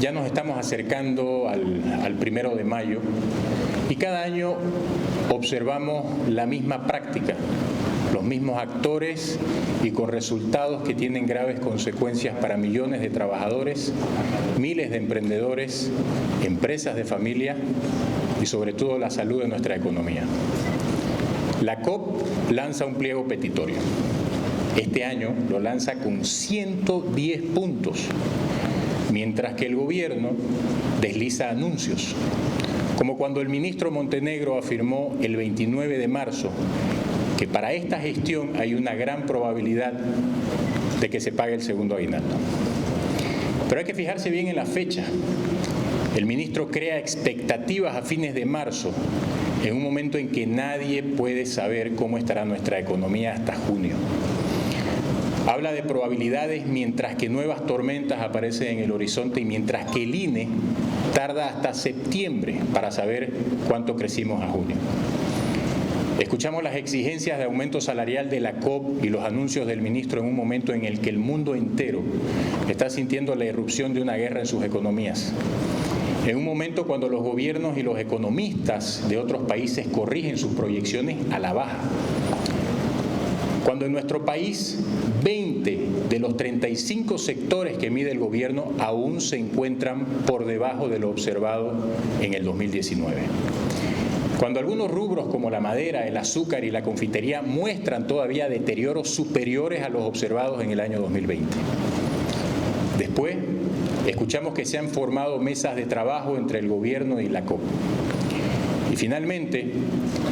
Ya nos estamos acercando al 1 de mayo y cada año observamos la misma práctica, los mismos actores y con resultados que tienen graves consecuencias para millones de trabajadores, miles de emprendedores, empresas de familia y sobre todo la salud de nuestra economía. La COP lanza un pliego petitorio. Este año lo lanza con 110 puntos, mientras que el gobierno desliza anuncios, como cuando el ministro Montenegro afirmó el 29 de marzo que para esta gestión hay una gran probabilidad de que se pague el segundo aguinaldo. Pero hay que fijarse bien en la fecha. El ministro crea expectativas a fines de marzo, en un momento en que nadie puede saber cómo estará nuestra economía hasta junio. Habla de probabilidades mientras que nuevas tormentas aparecen en el horizonte y mientras que el INE tarda hasta septiembre para saber cuánto crecimos a junio. Escuchamos las exigencias de aumento salarial de la COP y los anuncios del ministro en un momento en el que el mundo entero está sintiendo la irrupción de una guerra en sus economías. En un momento cuando los gobiernos y los economistas de otros países corrigen sus proyecciones a la baja. Cuando en nuestro país 20 de los 35 sectores que mide el gobierno aún se encuentran por debajo de lo observado en el 2019. Cuando algunos rubros como la madera, el azúcar y la confitería muestran todavía deterioros superiores a los observados en el año 2020. Después, escuchamos que se han formado mesas de trabajo entre el gobierno y la COP. Y finalmente,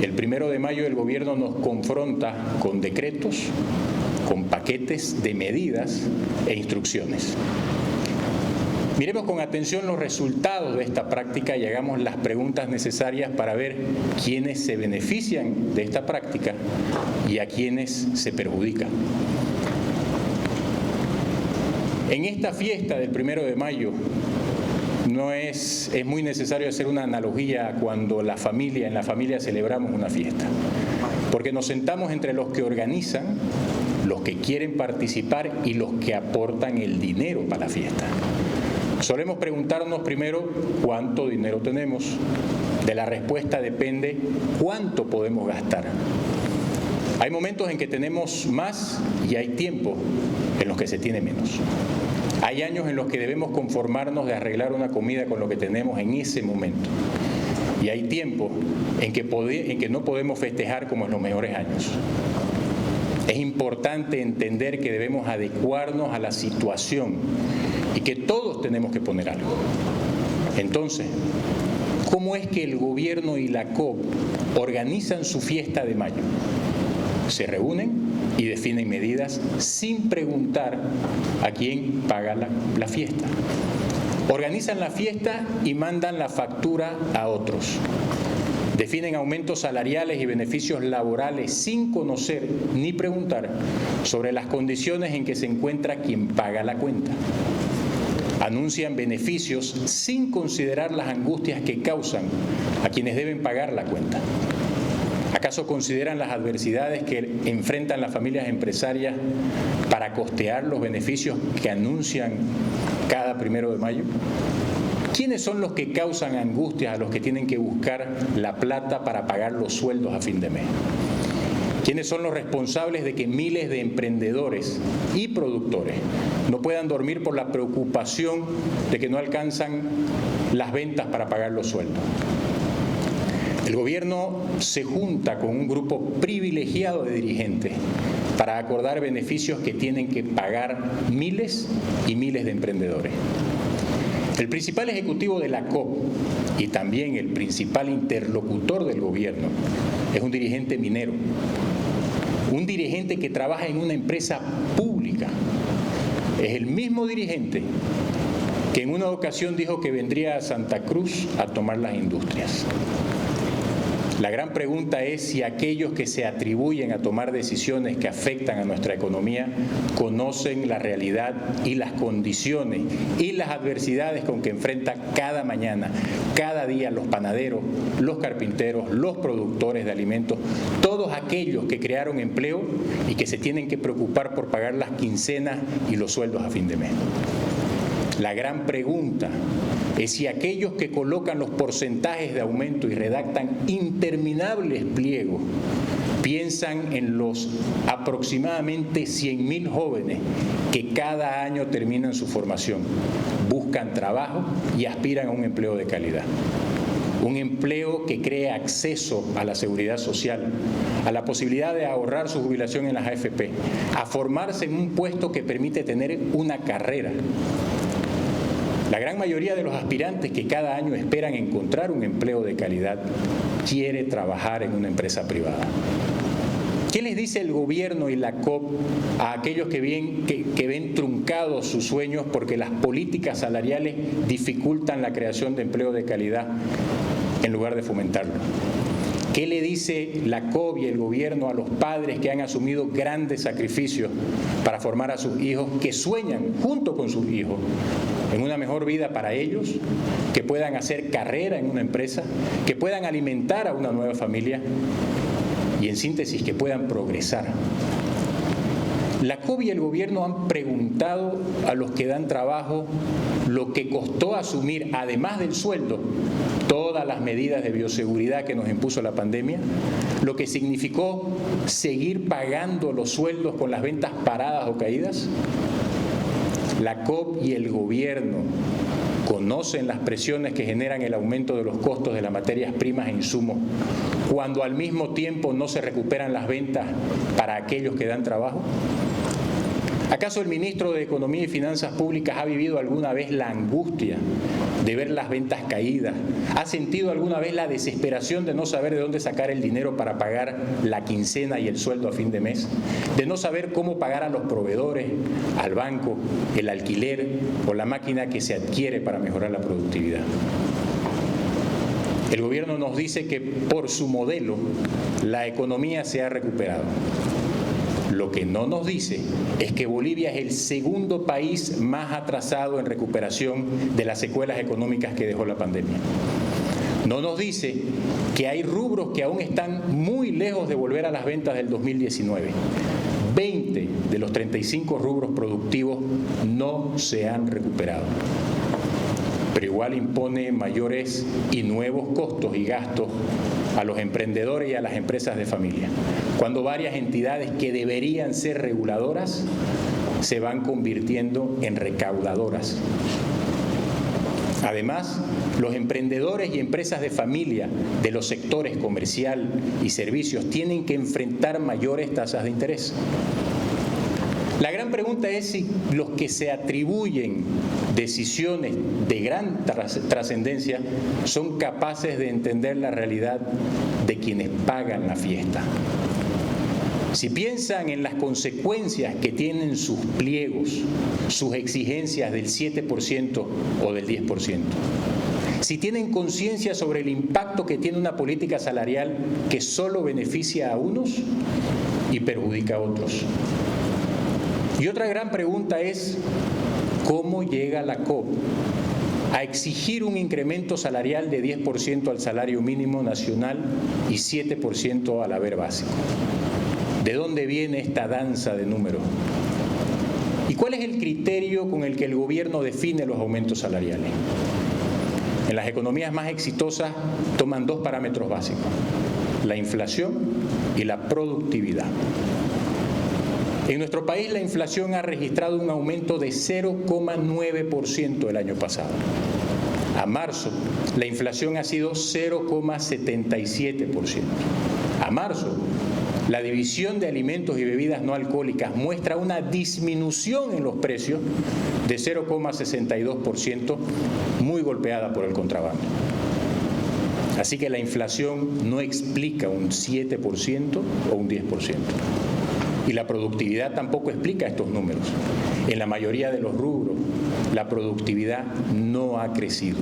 el 1 de mayo el gobierno nos confronta con decretos, con paquetes de medidas e instrucciones. Miremos con atención los resultados de esta práctica y hagamos las preguntas necesarias para ver quiénes se benefician de esta práctica y a quiénes se perjudica. En esta fiesta del 1 de mayo, es muy necesario hacer una analogía cuando en la familia celebramos una fiesta, porque nos sentamos entre los que organizan, los que quieren participar y los que aportan el dinero para la fiesta. Solemos preguntarnos primero cuánto dinero tenemos. De la respuesta depende cuánto podemos gastar. Hay momentos en que tenemos más y hay tiempo en los que se tiene menos. Hay años en los que debemos conformarnos de arreglar una comida con lo que tenemos en ese momento. Y hay tiempo en que no podemos festejar como en los mejores años. Es importante entender que debemos adecuarnos a la situación y que todos tenemos que poner algo. Entonces, ¿cómo es que el gobierno y la COP organizan su fiesta de mayo? Se reúnen y definen medidas sin preguntar a quién paga la fiesta. Organizan la fiesta y mandan la factura a otros. Definen aumentos salariales y beneficios laborales sin conocer ni preguntar sobre las condiciones en que se encuentra quien paga la cuenta. Anuncian beneficios sin considerar las angustias que causan a quienes deben pagar la cuenta. ¿Acaso consideran las adversidades que enfrentan las familias empresarias para costear los beneficios que anuncian cada 1 de mayo? ¿Quiénes son los que causan angustias a los que tienen que buscar la plata para pagar los sueldos a fin de mes? ¿Quiénes son los responsables de que miles de emprendedores y productores no puedan dormir por la preocupación de que no alcanzan las ventas para pagar los sueldos? El gobierno se junta con un grupo privilegiado de dirigentes para acordar beneficios que tienen que pagar miles y miles de emprendedores. El principal ejecutivo de la COP y también el principal interlocutor del gobierno es un dirigente minero, un dirigente que trabaja en una empresa pública. Es el mismo dirigente que en una ocasión dijo que vendría a Santa Cruz a tomar las industrias. La gran pregunta es si aquellos que se atribuyen a tomar decisiones que afectan a nuestra economía conocen la realidad y las condiciones y las adversidades con que enfrentan cada mañana, cada día los panaderos, los carpinteros, los productores de alimentos, todos aquellos que crearon empleo y que se tienen que preocupar por pagar las quincenas y los sueldos a fin de mes. La gran pregunta es si aquellos que colocan los porcentajes de aumento y redactan interminables pliegos piensan en los aproximadamente 100.000 jóvenes que cada año terminan su formación, buscan trabajo y aspiran a un empleo de calidad. Un empleo que cree acceso a la seguridad social, a la posibilidad de ahorrar su jubilación en las AFP, a formarse en un puesto que permite tener una carrera. La gran mayoría de los aspirantes que cada año esperan encontrar un empleo de calidad quiere trabajar en una empresa privada. ¿Qué les dice el gobierno y la COP a aquellos que ven truncados sus sueños porque las políticas salariales dificultan la creación de empleo de calidad en lugar de fomentarlo? ¿Qué le dice la COP y el gobierno a los padres que han asumido grandes sacrificios para formar a sus hijos, que sueñan junto con sus hijos en una mejor vida para ellos, que puedan hacer carrera en una empresa, que puedan alimentar a una nueva familia y, en síntesis, que puedan progresar? La COP y el gobierno han preguntado a los que dan trabajo lo que costó asumir, además del sueldo, todas las medidas de bioseguridad que nos impuso la pandemia, lo que significó seguir pagando los sueldos con las ventas paradas o caídas. La COP y el gobierno conocen las presiones que generan el aumento de los costos de las materias primas e insumos, cuando al mismo tiempo no se recuperan las ventas para aquellos que dan trabajo. ¿Acaso el ministro de Economía y Finanzas Públicas ha vivido alguna vez la angustia de ver las ventas caídas? ¿Ha sentido alguna vez la desesperación de no saber de dónde sacar el dinero para pagar la quincena y el sueldo a fin de mes? ¿De no saber cómo pagar a los proveedores, al banco, el alquiler o la máquina que se adquiere para mejorar la productividad? El gobierno nos dice que por su modelo la economía se ha recuperado. Lo que no nos dice es que Bolivia es el segundo país más atrasado en recuperación de las secuelas económicas que dejó la pandemia. No nos dice que hay rubros que aún están muy lejos de volver a las ventas del 2019. 20 de los 35 rubros productivos no se han recuperado. Pero igual impone mayores y nuevos costos y gastos a los emprendedores y a las empresas de familia, cuando varias entidades que deberían ser reguladoras se van convirtiendo en recaudadoras. Además, los emprendedores y empresas de familia de los sectores comercial y servicios tienen que enfrentar mayores tasas de interés. La gran pregunta es si los que se atribuyen decisiones de gran trascendencia son capaces de entender la realidad de quienes pagan la fiesta. Si piensan en las consecuencias que tienen sus pliegos, sus exigencias del 7% o del 10%, si tienen conciencia sobre el impacto que tiene una política salarial que solo beneficia a unos y perjudica a otros. Y otra gran pregunta es, ¿cómo llega la COP a exigir un incremento salarial de 10% al salario mínimo nacional y 7% al haber básico? ¿De dónde viene esta danza de números? ¿Y cuál es el criterio con el que el gobierno define los aumentos salariales? En las economías más exitosas toman dos parámetros básicos: la inflación y la productividad. En nuestro país la inflación ha registrado un aumento de 0,9% el año pasado. A marzo, la inflación ha sido 0,77%. A marzo, la división de alimentos y bebidas no alcohólicas muestra una disminución en los precios de 0,62%, muy golpeada por el contrabando. Así que la inflación no explica un 7% o un 10%. Y la productividad tampoco explica estos números. En la mayoría de los rubros, la productividad no ha crecido.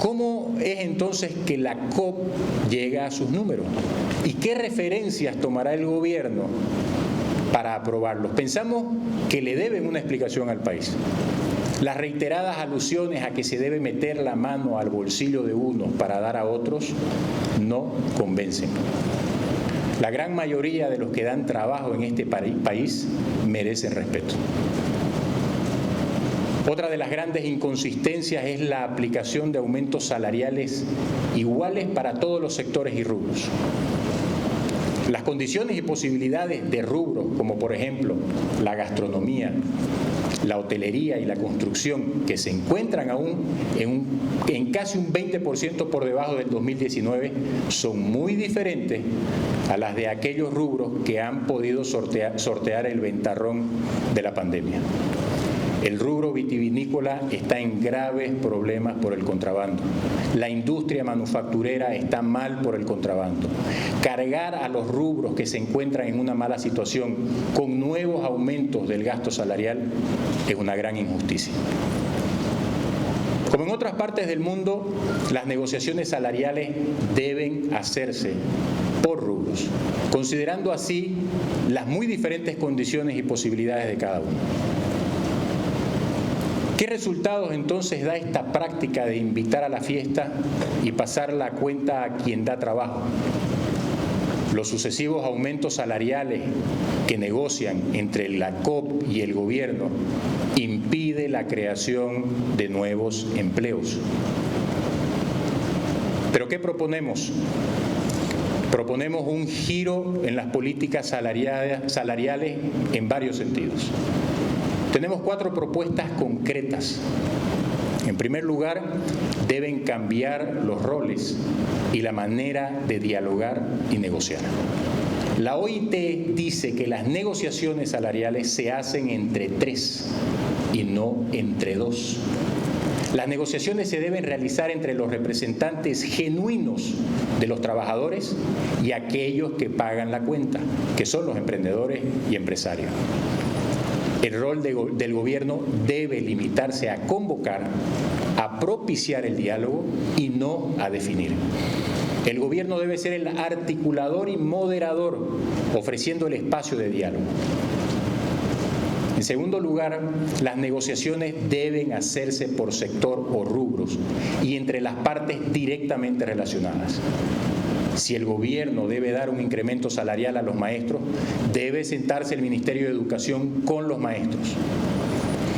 ¿Cómo es entonces que la COP llega a sus números? ¿Y qué referencias tomará el gobierno para aprobarlos? Pensamos que le deben una explicación al país. Las reiteradas alusiones a que se debe meter la mano al bolsillo de unos para dar a otros no convencen. La gran mayoría de los que dan trabajo en este país merecen respeto. Otra de las grandes inconsistencias es la aplicación de aumentos salariales iguales para todos los sectores y rubros. Las condiciones y posibilidades de rubros, como por ejemplo la gastronomía, la hotelería y la construcción, que se encuentran aún en casi un 20% por debajo del 2019, son muy diferentes a las de aquellos rubros que han podido sortear el ventarrón de la pandemia. El rubro vitivinícola está en graves problemas por el contrabando. La industria manufacturera está mal por el contrabando. Cargar a los rubros que se encuentran en una mala situación con nuevos aumentos del gasto salarial es una gran injusticia. Como en otras partes del mundo, las negociaciones salariales deben hacerse por rubros, considerando así las muy diferentes condiciones y posibilidades de cada uno. ¿Qué resultados entonces da esta práctica de invitar a la fiesta y pasar la cuenta a quien da trabajo? Los sucesivos aumentos salariales que negocian entre la COP y el gobierno impide la creación de nuevos empleos. ¿Pero qué proponemos? Proponemos un giro en las políticas salariales en varios sentidos. Tenemos 4 propuestas concretas. En primer lugar, deben cambiar los roles y la manera de dialogar y negociar. La OIT dice que las negociaciones salariales se hacen entre 3 y no entre 2. Las negociaciones se deben realizar entre los representantes genuinos de los trabajadores y aquellos que pagan la cuenta, que son los emprendedores y empresarios. El rol del gobierno debe limitarse a convocar, a propiciar el diálogo y no a definir. El gobierno debe ser el articulador y moderador, ofreciendo el espacio de diálogo. En segundo lugar, las negociaciones deben hacerse por sector o rubros y entre las partes directamente relacionadas. Si el gobierno debe dar un incremento salarial a los maestros, debe sentarse el Ministerio de Educación con los maestros.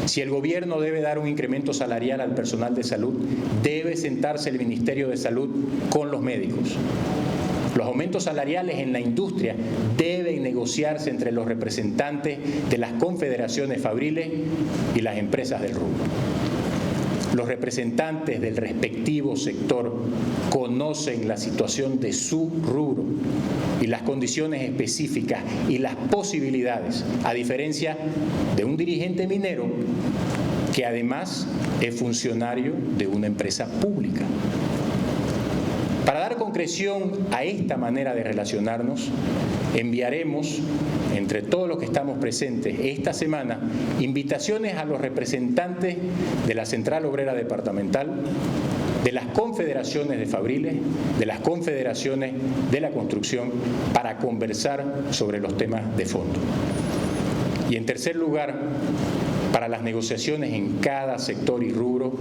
Si el gobierno debe dar un incremento salarial al personal de salud, debe sentarse el Ministerio de Salud con los médicos. Los aumentos salariales en la industria deben negociarse entre los representantes de las confederaciones fabriles y las empresas del rubro. Los representantes del respectivo sector conocen la situación de su rubro y las condiciones específicas y las posibilidades, a diferencia de un dirigente minero que además es funcionario de una empresa pública. Para dar concreción a esta manera de relacionarnos, enviaremos, entre todos los que estamos presentes esta semana, invitaciones a los representantes de la Central Obrera Departamental, de las confederaciones de fabriles, de las confederaciones de la construcción, para conversar sobre los temas de fondo. Y en tercer lugar, para las negociaciones en cada sector y rubro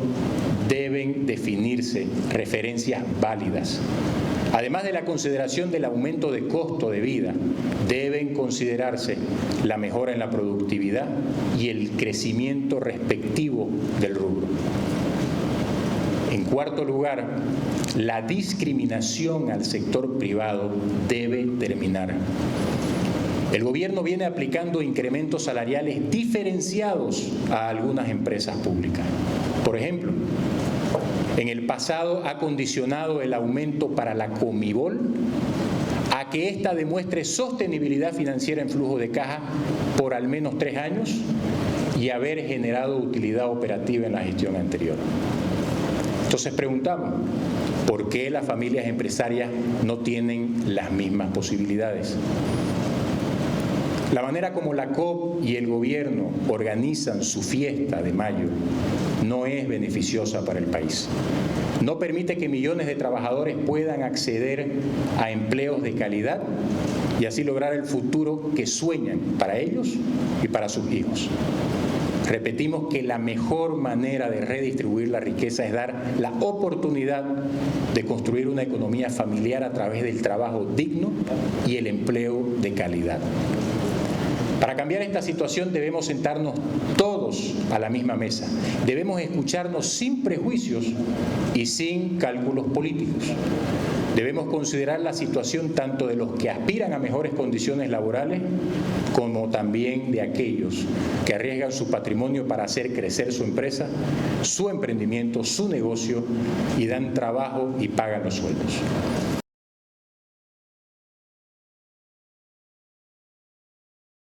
deben definirse referencias válidas. Además de la consideración del aumento de costo de vida, deben considerarse la mejora en la productividad y el crecimiento respectivo del rubro. En cuarto lugar, la discriminación al sector privado debe terminar. El gobierno viene aplicando incrementos salariales diferenciados a algunas empresas públicas. Por ejemplo, en el pasado ha condicionado el aumento para la Comibol a que ésta demuestre sostenibilidad financiera en flujo de caja por al menos 3 años y haber generado utilidad operativa en la gestión anterior. Entonces preguntamos, ¿por qué las familias empresarias no tienen las mismas posibilidades? La manera como la COP y el gobierno organizan su fiesta de mayo no es beneficiosa para el país. No permite que millones de trabajadores puedan acceder a empleos de calidad y así lograr el futuro que sueñan para ellos y para sus hijos. Repetimos que la mejor manera de redistribuir la riqueza es dar la oportunidad de construir una economía familiar a través del trabajo digno y el empleo de calidad. Para cambiar esta situación debemos sentarnos todos a la misma mesa. Debemos escucharnos sin prejuicios y sin cálculos políticos. Debemos considerar la situación tanto de los que aspiran a mejores condiciones laborales como también de aquellos que arriesgan su patrimonio para hacer crecer su empresa, su emprendimiento, su negocio y dan trabajo y pagan los sueldos.